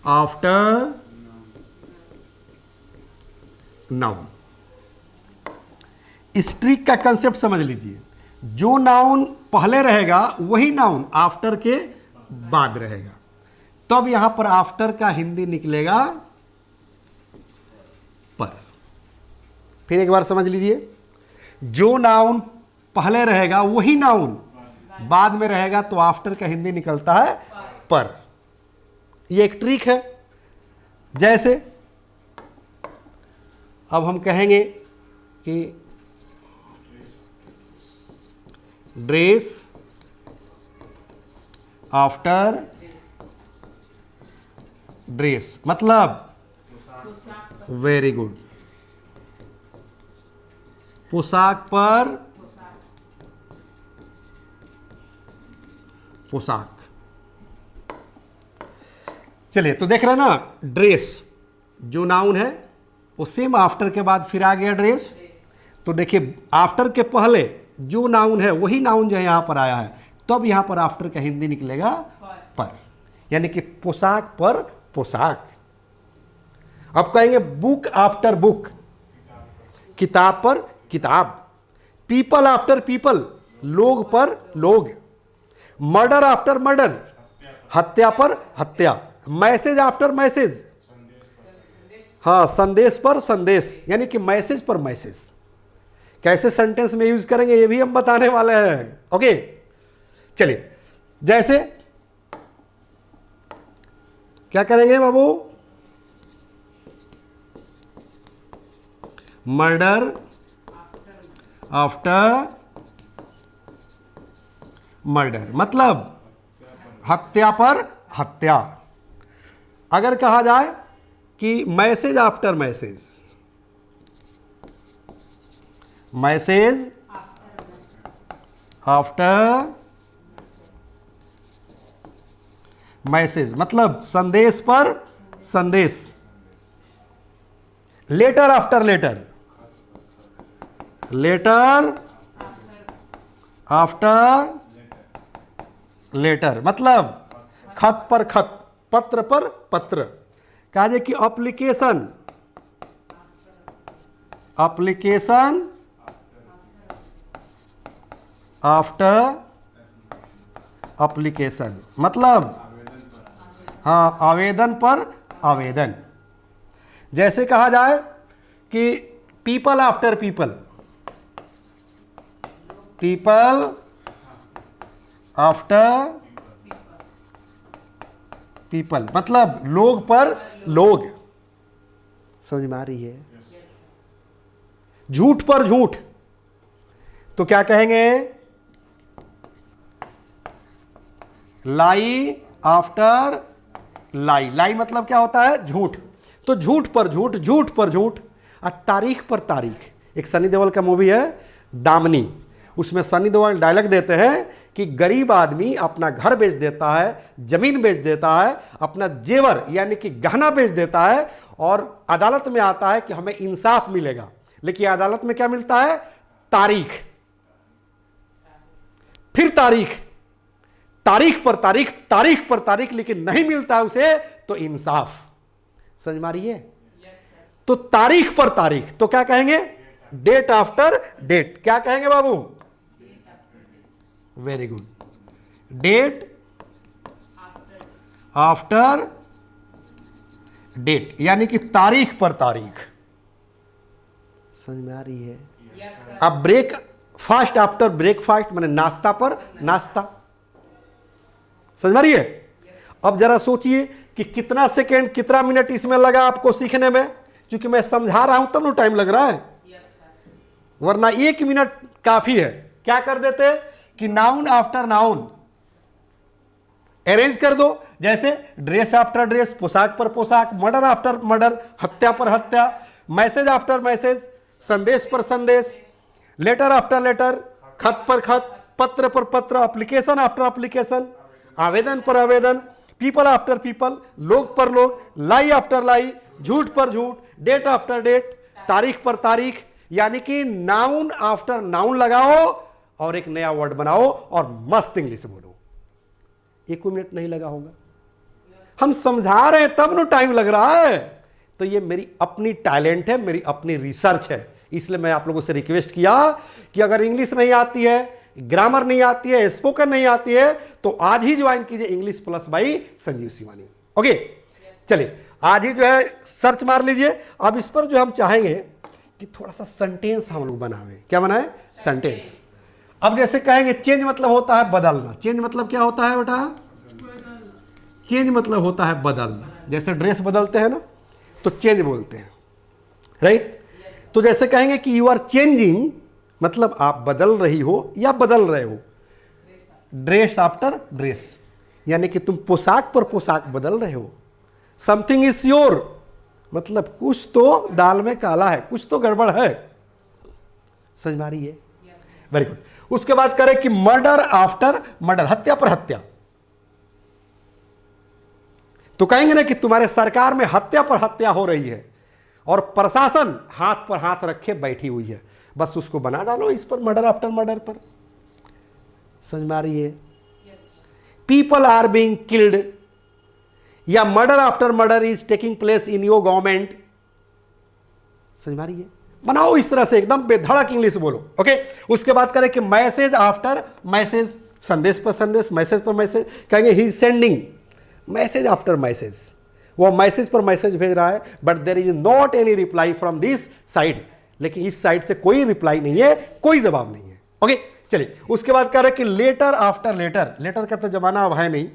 after noun. इस ट्रिक का कंसेप्ट समझ लीजिए। जो नाउन पहले रहेगा वही नाउन आफ्टर के बाद रहेगा। तब यहां पर आफ्टर का हिंदी निकलेगा पर। फिर एक बार समझ लीजिए, जो नाउन पहले रहेगा वही नाउन बाद में रहेगा, तो आफ्टर का हिंदी निकलता है पर। यह एक ट्रिक है। जैसे अब हम कहेंगे कि ड्रेस आफ्टर ड्रेस, मतलब वेरी गुड, पोशाक पर पोशाक। चलिए, तो देख रहे हैं ना, ड्रेस जो नाउन है वो सेम आफ्टर के बाद फिर आ गया ड्रेस। तो देखिए, आफ्टर के पहले जो नाउन है वही नाउन जो है यहां पर आया है, तब यहां पर आफ्टर का हिंदी निकलेगा पर, यानी कि पोशाक पर पोशाक। अब कहेंगे बुक आफ्टर बुक, किताब पर किताब। पीपल आफ्टर पीपल, लोग पर लोग। मर्डर आफ्टर मर्डर, हत्या पर हत्या। मैसेज आफ्टर मैसेज, हाँ, संदेश पर संदेश, यानी कि मैसेज पर मैसेज। कैसे सेंटेंस में यूज करेंगे ये भी हम बताने वाले हैं। ओके, चलिए, जैसे क्या करेंगे बाबू? मर्डर आफ्टर मर्डर, मतलब हत्या पर हत्या। अगर कहा जाए कि message after message, message after message, मतलब संदेश पर संदेश। Letter after letter, letter after letter, मतलब खत पर खत, पत्र पर पत्र। कहा जाए कि एप्लीकेशन, एप्लीकेशन आफ्टर एप्लीकेशन, मतलब हाँ, आवेदन पर आवेदन। जैसे कहा जाए कि people after people, people after people, मतलब लोग पर लोग। समझ में आ रही है? झूठ पर झूठ, तो क्या कहेंगे? लाई आफ्टर लाई। लाई मतलब क्या होता है? झूठ। तो झूठ पर झूठ, झूठ पर झूठ। तारीख पर तारीख। एक सनी देओल का मूवी है दामनी, उसमें सनी देओल डायलॉग देते हैं कि गरीब आदमी अपना घर बेच देता है, जमीन बेच देता है, अपना जेवर यानी कि गहना बेच देता है और अदालत में आता है कि हमें इंसाफ मिलेगा, लेकिन अदालत में क्या मिलता है? तारीख, फिर तारीख, तारीख पर तारीख, तारीख पर तारीख, लेकिन नहीं मिलता है उसे तो इंसाफ। समझ में आ रही है? तो तारीख पर तारीख, तो क्या कहेंगे? Date after date. क्या कहेंगे बाबू? Very good, date after date, यानी कि तारीख पर तारीख। समझ में आ रही है? अब ब्रेक फास्ट आफ्टर ब्रेकफास्ट, माने नाश्ता पर नाश्ता। समझ में आ रही है? अब जरा सोचिए कि कितना सेकेंड कितना मिनट इसमें लगा आपको सीखने में, क्योंकि मैं समझा रहा हूं तब ना टाइम लग रहा है, वरना 1 मिनट काफी है। क्या कर देते कि नाउन आफ्टर नाउन अरेंज कर दो, जैसे ड्रेस आफ्टर ड्रेस, पोशाक पर पोशाक, मर्डर आफ्टर मर्डर, हत्या पर हत्या, मैसेज आफ्टर मैसेज, संदेश पर संदेश, लेटर आफ्टर लेटर, खत पर खत, पत्र पर पत्र, एप्लीकेशन आफ्टर एप्लीकेशन, आवेदन पर आवेदन, पीपल आफ्टर पीपल, लोग पर लोग, लाई आफ्टर लाई, झूठ पर झूठ, डेट आफ्टर डेट, तारीख पर तारीख, यानी कि नाउन आफ्टर नाउन लगाओ और एक नया वर्ड बनाओ और मस्त इंग्लिश बोलो। 1 मिनट नहीं लगा होगा, हम समझा रहे हैं तब ना टाइम लग रहा है। तो ये मेरी अपनी टैलेंट है, मेरी अपनी रिसर्च है, इसलिए मैं आप लोगों से रिक्वेस्ट किया कि अगर इंग्लिश नहीं आती है, ग्रामर नहीं आती है, स्पोकन नहीं आती है, तो आज ही ज्वाइन कीजिए English plus by Sanjeev Shivani. Okay, चलिए आज ही जो है सर्च मार लीजिए। अब इस पर जो हम चाहेंगे कि थोड़ा सा सेंटेंस हम लोग बनावे। क्या बनाए? सेंटेंस। अब जैसे कहेंगे चेंज मतलब होता है बदलना। चेंज मतलब क्या होता है बेटा? चेंज मतलब होता है बदलना। जैसे ड्रेस बदलते हैं ना, तो चेंज बोलते हैं, राइट? तो जैसे कहेंगे कि यू आर चेंजिंग, मतलब आप बदल रही हो या बदल रहे हो। ड्रेस आफ्टर ड्रेस, यानी कि तुम पोशाक पर पोशाक बदल रहे हो। समथिंग इज योर, मतलब कुछ तो दाल में काला है, कुछ तो गड़बड़ है। समझ में आ रही है? Very good. उसके बाद करें कि मर्डर आफ्टर मर्डर, हत्या पर हत्या। तो कहेंगे ना कि तुम्हारे सरकार में हत्या पर हत्या हो रही है और प्रशासन हाथ पर हाथ रखे बैठी हुई है, बस उसको बना डालो इस पर, मर्डर आफ्टर मर्डर पर। समझ में आ रही है? पीपल आर बीइंग किल्ड, या murder after murder is taking place in your government. समझ में आ रही है? बनाओ इस तरह से, एकदम बेधड़क इंग्लिश बोलो। ओके, उसके बाद करें कि मैसेज आफ्टर मैसेज, संदेश पर संदेश, मैसेज पर मैसेज। कहेंगे he is sending message after message, वो मैसेज पर मैसेज भेज रहा है, but there is not any reply from this side, लेकिन इस साइड से कोई रिप्लाई नहीं है, कोई जवाब नहीं है। ओके, चलिए उसके बाद कह रहे कि लेटर आफ्टर लेटर। लेटर का तो जमाना अब है नहीं,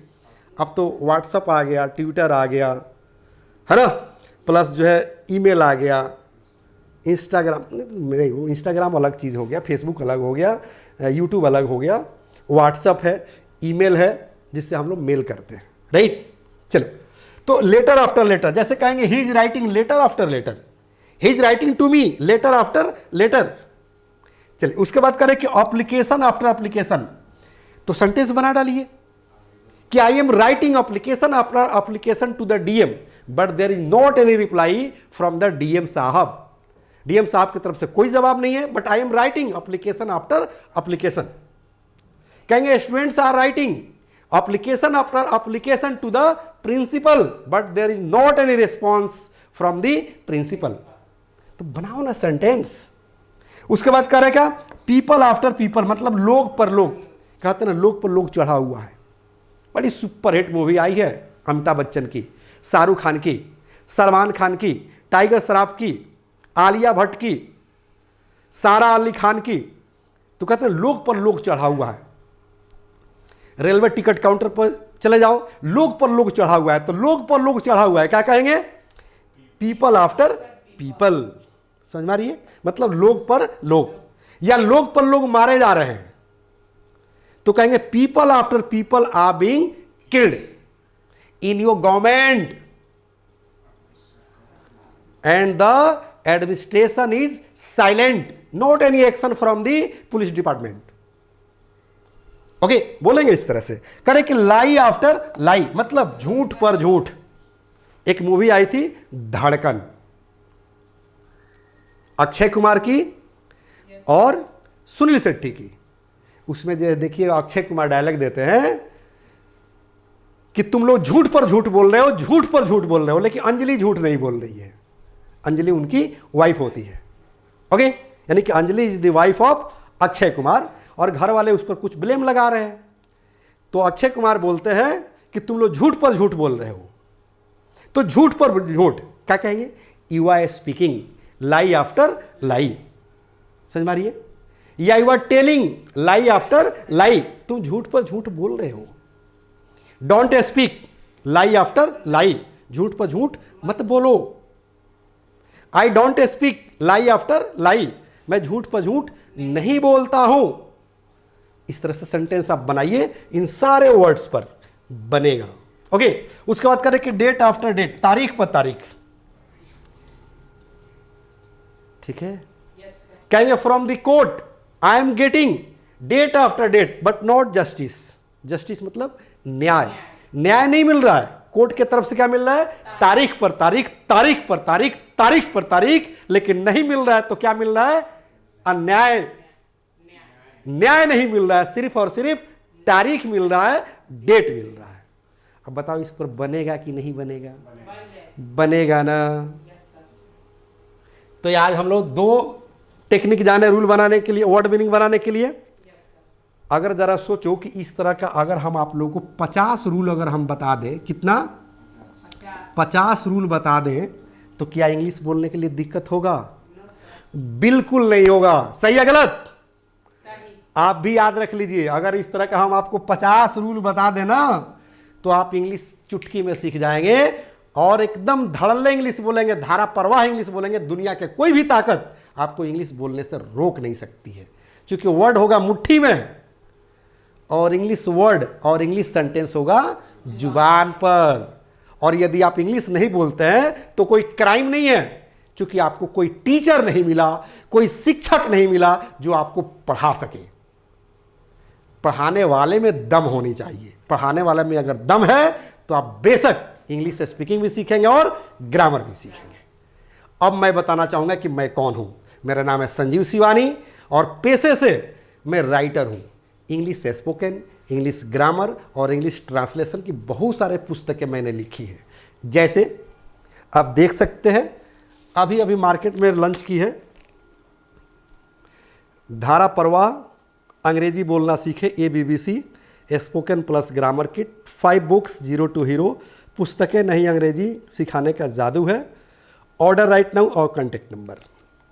अब तो व्हाट्सअप आ गया, ट्विटर आ गया, है ना, प्लस जो है ईमेल आ गया, इंस्टाग्राम नहीं, वो इंस्टाग्राम अलग चीज़ हो गया, फेसबुक अलग हो गया, यूट्यूब अलग हो गया, व्हाट्सअप है, ईमेल है, जिससे हम लोग मेल करते हैं, राइट? चलो, तो लेटर आफ्टर लेटर, जैसे कहेंगे he is writing letter after letter, he is writing to me letter after letter. चलिए उसके बाद करें कि एप्लीकेशन आफ्टर एप्लीकेशन, तो सेंटेंस बना डालिए कि I am writing application after application to the DM, but there is not any reply from the DM साहब। डीएम साहब की तरफ से कोई जवाब नहीं है, but I am writing application after application. कहेंगे students are writing application after application to the principal, but there is not any response from the principal. तो बनाओ ना सेंटेंस। उसके बाद कह रहे क्या? पीपल आफ्टर पीपल, मतलब लोग पर लोग। कहते ना लोग पर लोग चढ़ा हुआ है। बड़ी सुपर हिट मूवी आई है अमिताभ बच्चन की, शाहरुख खान की, सलमान खान की, टाइगर श्रॉफ की, आलिया भट्ट की, सारा अली खान की। तो कहते हैं लोग पर लोग चढ़ा हुआ है। रेलवे टिकट काउंटर पर चले जाओ, लोग पर लोग चढ़ा हुआ है, तो लोग पर लोग चढ़ा हुआ है, क्या कहेंगे? People after people. समझ में आ रही है? मतलब लोग पर लोग, या लोग पर लोग मारे जा रहे हैं, तो कहेंगे people after people are being killed in your government and the administration is silent, not any action from the police department. Okay, बोलेंगे इस तरह से, करें कि लाई आफ्टर लाई, मतलब झूठ पर झूठ। एक मूवी आई थी धड़कन, अक्षय कुमार की और सुनील शेट्टी की। उसमें जो देखिए अक्षय कुमार डायलॉग देते हैं कि तुम लोग झूठ पर झूठ बोल रहे हो, झूठ पर झूठ बोल रहे हो, लेकिन अंजलि झूठ नहीं बोल रही है। अंजलि उनकी वाइफ होती है। ओके, यानी कि Anjali is the wife of Akshay Kumar, और घर वाले उस पर कुछ ब्लेम लगा रहे हैं। तो अक्षय कुमार बोलते हैं कि तुम लोग झूठ पर झूठ बोल रहे हो। तो झूठ पर झूठ क्या कहेंगे? You are speaking lie after lie. समझ मारिए, या you are telling lie after lie, तुम झूठ पर झूठ बोल रहे हो। Don't speak lie after lie, झूठ पर झूठ मत बोलो। I don't speak lie after lie, मैं झूठ पर झूठ नहीं बोलता हूं। इस तरह से सेंटेंस आप बनाइए, इन सारे वर्ड्स पर बनेगा। ओके, उसके बाद करें कि डेट आफ्टर डेट, तारीख पर तारीख। ठीक है, कहेंगे from the court I am getting date after date but not justice. Justice मतलब न्याय, न्याय नहीं मिल रहा है। कोर्ट के तरफ से क्या मिल रहा है? तारीख पर तारीख, तारीख पर तारीख, तारीख पर तारीख, लेकिन नहीं मिल रहा है तो क्या मिल रहा है? अन्याय, न्याय नहीं मिल रहा है, सिर्फ और सिर्फ तारीख मिल रहा है, डेट मिल रहा है। अब बताओ इस पर बनेगा कि नहीं बनेगा? बनेगा ना। तो आज हम लोग दो टेक्निक जाने रूल बनाने के लिए, वर्ड मीनिंग बनाने के लिए। अगर जरा सोचो कि इस तरह का अगर हम आप लोगों को 50 रूल अगर हम बता दें, कितना? 50 रूल बता दें, तो क्या इंग्लिश बोलने के लिए दिक्कत होगा? बिल्कुल नहीं होगा। सही है गलत? आप भी याद रख लीजिए, अगर इस तरह का हम आपको 50 रूल बता देना तो आप इंग्लिश चुटकी में सीख जाएंगे और एकदम धड़ल्ले इंग्लिश बोलेंगे, धारा प्रवाह इंग्लिश बोलेंगे। दुनिया के कोई भी ताकत आपको इंग्लिश बोलने से रोक नहीं सकती है, क्योंकि वर्ड होगा मुट्ठी में और इंग्लिश वर्ड और इंग्लिश सेंटेंस होगा जुबान पर। और यदि आप इंग्लिश नहीं बोलते हैं तो कोई क्राइम नहीं है, क्योंकि आपको कोई टीचर नहीं मिला, कोई शिक्षक नहीं मिला जो आपको पढ़ा सके। पढ़ाने वाले में दम होनी चाहिए। पढ़ाने वाले में अगर दम है तो आप बेशक इंग्लिश स्पीकिंग भी सीखेंगे और ग्रामर भी सीखेंगे। अब मैं बताना चाहूँगा कि मैं कौन हूँ। मेरा नाम है संजीव शिवानी और पेशे से मैं राइटर हूँ। इंग्लिश स्पोकन, इंग्लिश ग्रामर और इंग्लिश ट्रांसलेशन की बहुत सारे पुस्तकें मैंने लिखी हैं। जैसे आप देख सकते हैं, अभी अभी मार्केट में लॉन्च की है धारा प्रवाह अंग्रेजी बोलना सीखे ABBC spoken plus grammar kit, 5 books, 0 to hero, पुस्तकें नहीं अंग्रेजी सिखाने का जादू है, ऑर्डर राइट नाउ और कॉन्टेक्ट नंबर।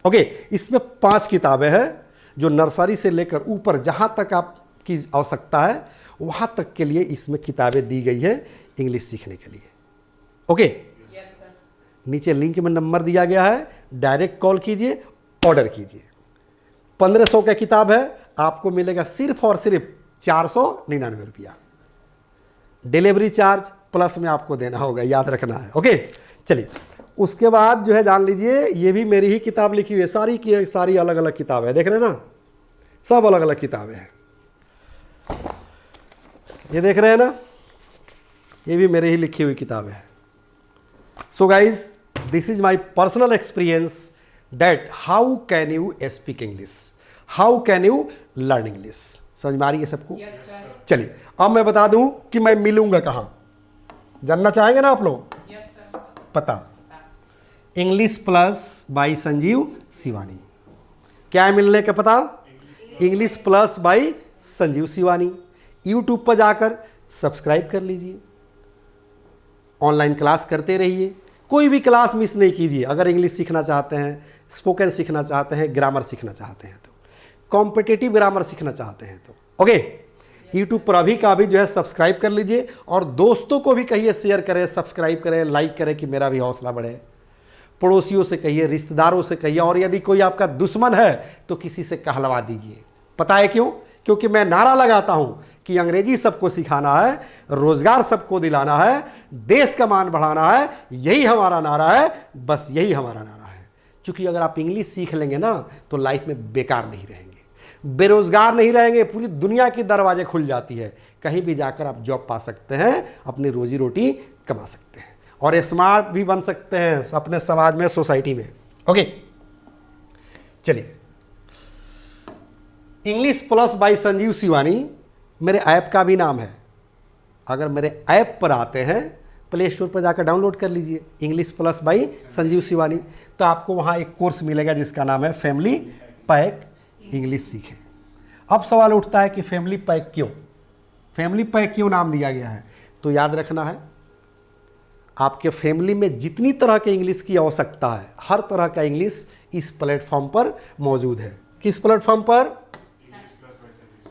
ओके, इसमें 5 किताबें हैं जो नर्सरी से लेकर ऊपर जहाँ तक आपकी आवश्यकता है वहाँ तक के लिए इसमें किताबें दी गई है इंग्लिश सीखने के लिए। ओके, नीचे लिंक में नंबर दिया गया है, डायरेक्ट कॉल कीजिए, ऑर्डर कीजिए। 1500 का किताब है, आपको मिलेगा सिर्फ और सिर्फ 499 रुपया। डिलीवरी चार्ज प्लस में आपको देना होगा, याद रखना है। ओके, चलिए उसके बाद जो है जान लीजिए, ये भी मेरी ही किताब लिखी हुई है, सारी की सारी अलग अलग किताबें है, देख रहे हैं ना, सब अलग अलग किताबें हैं। ये देख रहे हैं ना, ये भी मेरी ही लिखी हुई किताबें हैं। So guys, this is my personal experience that how can you speak English, how can you learn English। समझ में आ रही है सबको? yes, चलिए अब मैं बता दूं कि मैं मिलूंगा कहाँ। जानना चाहेंगे ना आप लोग? yes, पता English plus by Sanjeev Shivani. क्या है मिलने का पता? English plus by Sanjeev Shivani. YouTube पर जाकर सब्सक्राइब कर लीजिए, ऑनलाइन क्लास करते रहिए, कोई भी क्लास मिस नहीं कीजिए। अगर इंग्लिश सीखना चाहते हैं, स्पोकन सीखना चाहते हैं, ग्रामर सीखना चाहते हैं, तो कॉम्पिटिटिव ग्रामर सीखना चाहते हैं तो ओके, यूट्यूब पर अभी का अभी जो है सब्सक्राइब कर लीजिए और दोस्तों को भी कहिए शेयर करें, सब्सक्राइब करें, लाइक करें कि मेरा भी हौसला बढ़े। पड़ोसियों से कहिए, रिश्तेदारों से कहिए, और यदि कोई आपका दुश्मन है तो किसी से कहलवा दीजिए। पता है क्यों? क्योंकि मैं नारा लगाता हूँ कि अंग्रेजी सबको सिखाना है, रोजगार सबको दिलाना है, देश का मान बढ़ाना है, यही हमारा नारा है, बस यही हमारा नारा है। क्योंकि अगर आप इंग्लिश सीख लेंगे ना तो लाइफ में बेकार नहीं रहेंगे, बेरोजगार नहीं रहेंगे, पूरी दुनिया के दरवाजे खुल जाती है, कहीं भी जाकर आप जॉब पा सकते हैं, अपनी रोजी रोटी कमा सकते हैं और स्मार्ट भी बन सकते हैं अपने समाज में, सोसाइटी में। ओके, चलिए, English plus by Sanjeev Shivani मेरे ऐप का भी नाम है। अगर मेरे ऐप पर आते हैं, प्ले स्टोर पर जाकर डाउनलोड कर लीजिए English plus by Sanjeev Shivani, तो आपको वहाँ एक कोर्स मिलेगा जिसका नाम है फैमिली पैक इंग्लिश सीखें। अब सवाल उठता है कि फैमिली पैक क्यों, फैमिली पैक क्यों नाम दिया गया है? तो याद रखना है, आपके फैमिली में जितनी तरह के इंग्लिश की आवश्यकता है, हर तरह का इंग्लिश इस प्लेटफॉर्म पर मौजूद है। किस प्लेटफॉर्म पर?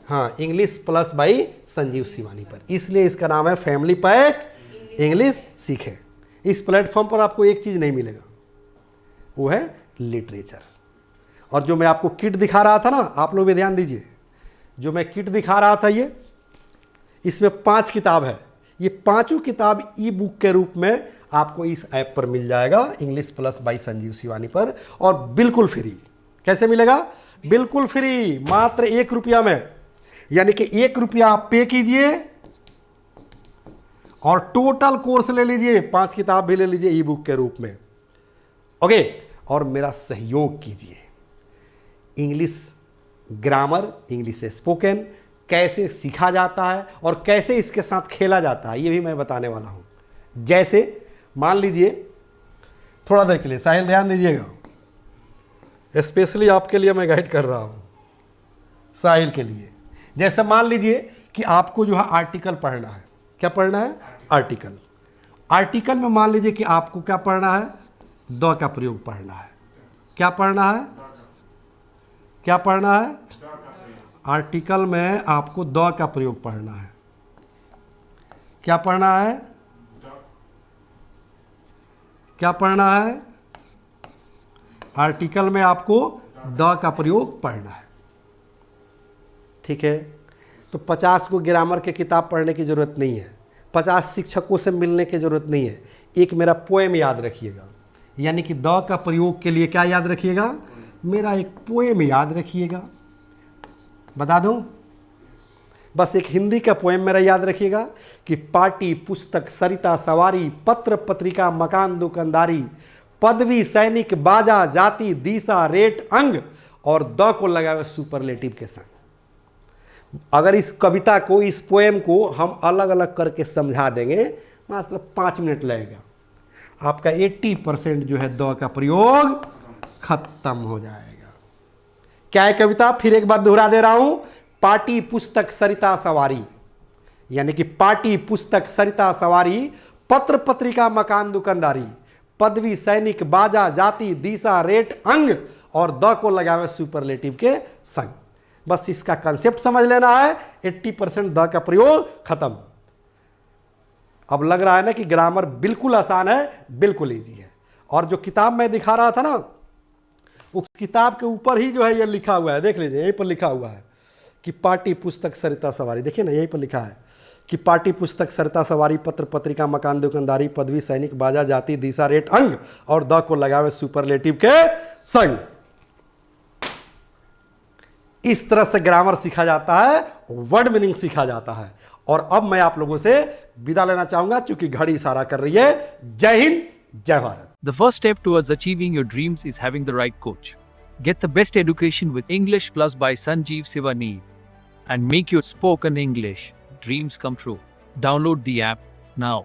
हाँ, English plus by Sanjeev Shivani पर, इसलिए इसका नाम है फैमिली पैक इंग्लिश सीखें। इस प्लेटफॉर्म पर आपको एक चीज़ नहीं मिलेगा, वो है लिटरेचर। और जो मैं आपको किट दिखा रहा था ना, आप लोग भी ध्यान दीजिए, जो मैं किट दिखा रहा था ये, इसमें 5 किताब है। ये पांचों किताब ई बुक के रूप में आपको इस ऐप पर मिल जाएगा, English plus by Sanjeev Shivani पर, और बिल्कुल फ्री। कैसे मिलेगा? बिल्कुल फ्री, मात्र 1 रुपया में। यानी कि 1 रुपया आप पे कीजिए और टोटल कोर्स ले लीजिए, 5 किताब भी ले लीजिए ई बुक के रूप में। ओके, और मेरा सहयोग कीजिए। इंग्लिश ग्रामर, इंग्लिश स्पोकन कैसे सीखा जाता है और कैसे इसके साथ खेला जाता है, ये भी मैं बताने वाला हूं। जैसे मान लीजिए, थोड़ा देर के लिए साहिल ध्यान दीजिएगा, स्पेशली आपके लिए मैं गाइड कर रहा हूं, साहिल के लिए। जैसे मान लीजिए कि आपको जो है आर्टिकल पढ़ना है। क्या पढ़ना है? आर्टिकल। आर्टिकल में मान लीजिए कि आपको क्या पढ़ना है? द का प्रयोग पढ़ना है। क्या पढ़ना है? क्या पढ़ना है? आर्टिकल में आपको द का प्रयोग पढ़ना है। क्या पढ़ना है? क्या पढ़ना है? आर्टिकल में आपको द का प्रयोग पढ़ना है। ठीक है, तो 50 को ग्रामर के किताब पढ़ने की ज़रूरत नहीं है, 50 शिक्षकों से मिलने की ज़रूरत नहीं है। एक मेरा पोएम याद रखिएगा, यानी कि द का प्रयोग के लिए क्या याद रखिएगा? मेरा एक पोएम याद रखिएगा। बता दूं, बस एक हिंदी का पोएम मेरा याद रखिएगा कि पार्टी, पुस्तक, सरिता, सवारी, पत्र, पत्रिका, मकान, दुकानदारी, पदवी, सैनिक, बाजा, जाति, दिशा, रेट, अंग और द को लगाए सुपरलेटिव के संग। अगर इस कविता को, इस पोएम को हम अलग अलग करके समझा देंगे, मात्र 5 मिनट लगेगा, आपका 80% जो है द का प्रयोग खत्म हो जाएगा। क्या है कविता? फिर एक बार दोहरा दे रहा हूं, पार्टी, पुस्तक, सरिता, सवारी, यानी कि पार्टी, पुस्तक, सरिता, सवारी, पत्र, पत्रिका, मकान, दुकानदारी, पदवी, सैनिक, बाजा, जाति, दिशा, रेट, अंग और द को लगावे सुपरलेटिव के संग। बस इसका कंसेप्ट समझ लेना है, 80% द का प्रयोग खत्म। अब लग रहा है ना कि ग्रामर बिल्कुल आसान है, बिल्कुल इजी है। और जो किताब मैं दिखा रहा था ना, उस किताब के ऊपर ही जो है ये लिखा हुआ है, देख लीजिए, यहीं पर लिखा हुआ है कि पार्टी, पुस्तक, सरिता, सवारी। देखिए ना, यहीं पर लिखा है कि पार्टी, पुस्तक, सरिता, सवारी, पत्र, पत्रिका, मकान, दुकानदारी, पदवी, सैनिक, बाजा, जाति, दिशा, रेट, अंग और द को लगावे सुपरलेटिव के संग। इस तरह से ग्रामर सीखा जाता है, वर्ड मीनिंग सीखा जाता है। और अब मैं आप लोगों से विदा लेना चाहूंगा, चूंकि घड़ी इशारा कर रही है। जय हिंद, जय Bharat. The first step towards achieving your dreams is having the right coach. Get the best education with English Plus by Sanjeev Sivani and make your spoken English dreams come true. Download the app now.